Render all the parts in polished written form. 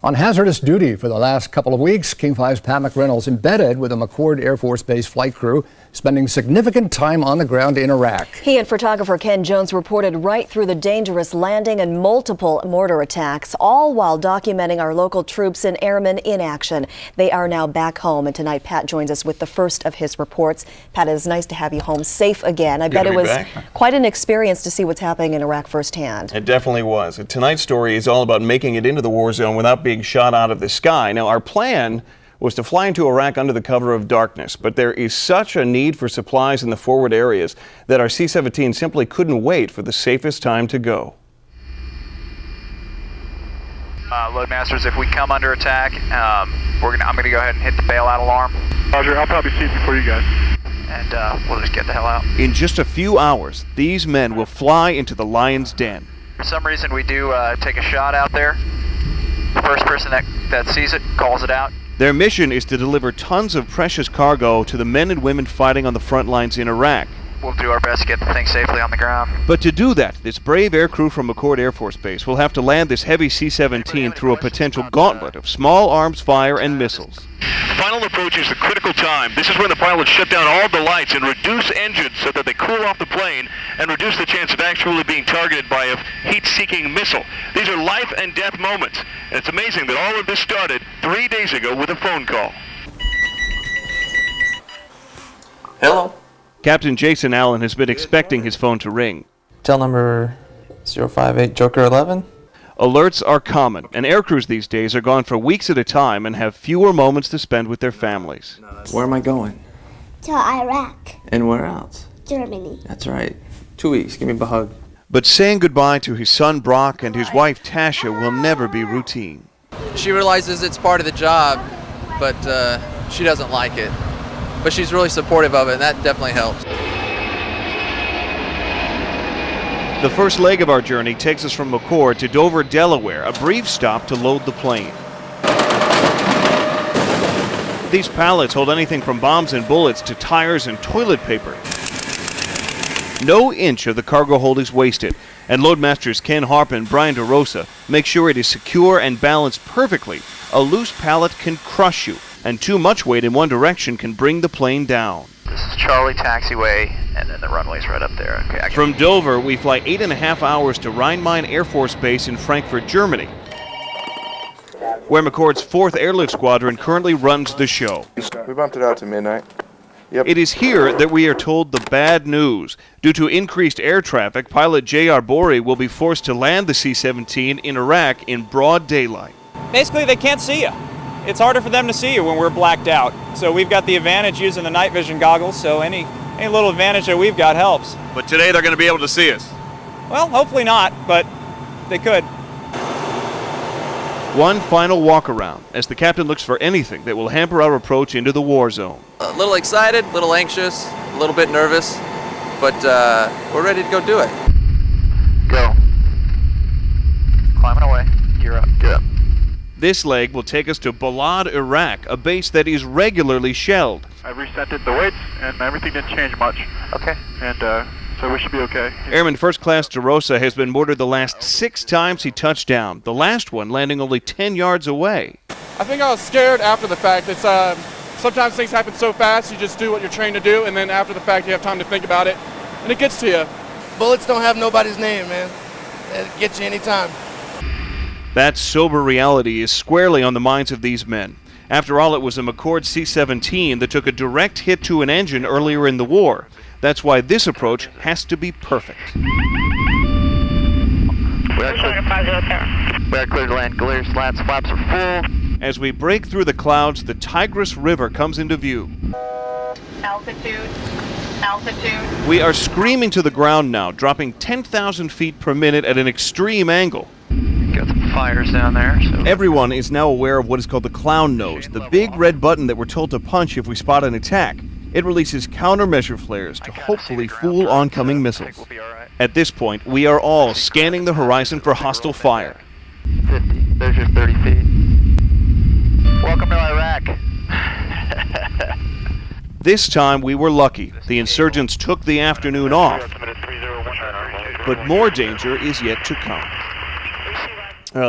On hazardous duty for the last couple of weeks, King 5's Pat McReynolds embedded with a McChord Air Force Base flight crew, spending significant time on the ground in Iraq. He and photographer Ken Jones reported right through the dangerous landing and multiple mortar attacks, all while documenting our local troops and airmen in action. They are now back home, and tonight Pat joins us with the first of his reports. Pat, it is nice to have you home safe again. I bet it was quite an experience to see what's happening in Iraq firsthand. It definitely was. Tonight's story is all about making it into the war zone without being shot out of the sky. Now, our plan was to fly into Iraq under the cover of darkness, but there is such a need for supplies in the forward areas that our C-17 simply couldn't wait for the safest time to go. Loadmasters, if we come under attack, I'm going to go ahead and hit the bailout alarm. Roger, I'll probably see it before you guys. And we'll just get the hell out. In just a few hours, these men will fly into the lion's den. For some reason, we do take a shot out there. The first person that sees it calls it out. Their mission is to deliver tons of precious cargo to the men and women fighting on the front lines in Iraq. We'll do our best to get the thing safely on the ground. But to do that, this brave aircrew from McChord Air Force Base will have to land this heavy C-17 through a potential gauntlet of small arms fire and missiles. Final approach is the critical time. This is when the pilots shut down all the lights and reduce engines so that they cool off the plane and reduce the chance of actually being targeted by a heat-seeking missile. These are life and death moments. And it's amazing that all of this started 3 days ago with a phone call. Hello. Captain Jason Allen has been expecting his phone to ring. Tel number 058 Joker 11. Alerts are common, and aircrews these days are gone for weeks at a time and have fewer moments to spend with their families. Where am I going? To Iraq. And where else? Germany. That's right. 2 weeks. Give me a hug. But saying goodbye to his son Brock and his wife Tasha will never be routine. She realizes it's part of the job, but she doesn't like it. But she's really supportive of it, and that definitely helps. The first leg of our journey takes us from McChord to Dover, Delaware, a brief stop to load the plane. These pallets hold anything from bombs and bullets to tires and toilet paper. No inch of the cargo hold is wasted, and loadmasters Ken Harp and Brian DeRosa make sure it is secure and balanced perfectly. A loose pallet can crush you, and too much weight in one direction can bring the plane down. This is Charlie Taxiway, and then the runway's right up there. Okay, From Dover, we fly 8.5 hours to Rhein-Main Air Force Base in Frankfurt, Germany, where McChord's 4th Airlift Squadron currently runs the show. We bumped it out to midnight. Yep. It is here that we are told the bad news. Due to increased air traffic, pilot J.R. Borey will be forced to land the C-17 in Iraq in broad daylight. Basically, they can't see you. It's harder for them to see you when we're blacked out. So we've got the advantage using the night vision goggles, so any little advantage that we've got helps. But today they're going to be able to see us. Well, hopefully not, but they could. One final walk around as the captain looks for anything that will hamper our approach into the war zone. A little excited, a little anxious, a little bit nervous, but we're ready to go do it. Go. Climbing away. Gear up. Get up. This leg will take us to Balad, Iraq, a base that is regularly shelled. I reset the weights and everything didn't change much. Okay. And so we should be okay. Airman First Class DeRosa has been mortared the last 6 times he touched down, the last one landing only 10 yards away. I think I was scared after the fact. It's sometimes things happen so fast, you just do what you're trained to do, and then after the fact you have time to think about it, and it gets to you. Bullets don't have nobody's name, man. It gets you anytime. That sober reality is squarely on the minds of these men. After all, it was a McChord C-17 that took a direct hit to an engine earlier in the war. That's why this approach has to be perfect. We are clear to land. Clear slats, flaps are full. As we break through the clouds, the Tigris River comes into view. Altitude. We are screaming to the ground now, dropping 10,000 feet per minute at an extreme angle. Got some fires down there. So. Everyone is now aware of what is called the clown nose, the big red button that we're told to punch if we spot an attack. It releases countermeasure flares to hopefully fool oncoming missiles. At this point, we are all scanning the horizon for hostile fire. 50. There's your 30 feet. Welcome to Iraq. This time we were lucky. The insurgents took the afternoon off. But more danger is yet to come.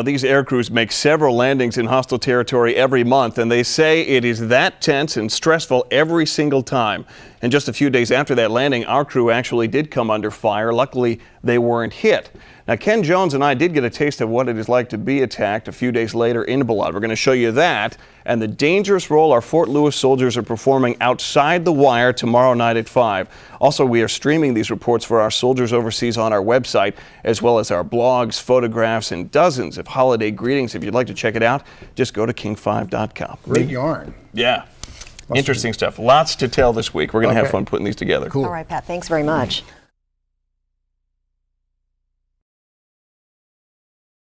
These air crews make several landings in hostile territory every month, and they say it is that tense and stressful every single time. And just a few days after that landing, our crew actually did come under fire. Luckily, they weren't hit. Now, Ken Jones and I did get a taste of what it is like to be attacked a few days later in Balad. We're going to show you that and the dangerous role our Fort Lewis soldiers are performing outside the wire tomorrow night at 5. Also, we are streaming these reports for our soldiers overseas on our website, as well as our blogs, photographs, and dozens of holiday greetings. If you'd like to check it out, just go to king5.com. Great yarn. Yeah. Interesting stuff. Lots to tell this week. We're going to have fun putting these together. Cool. All right, Pat, thanks very much.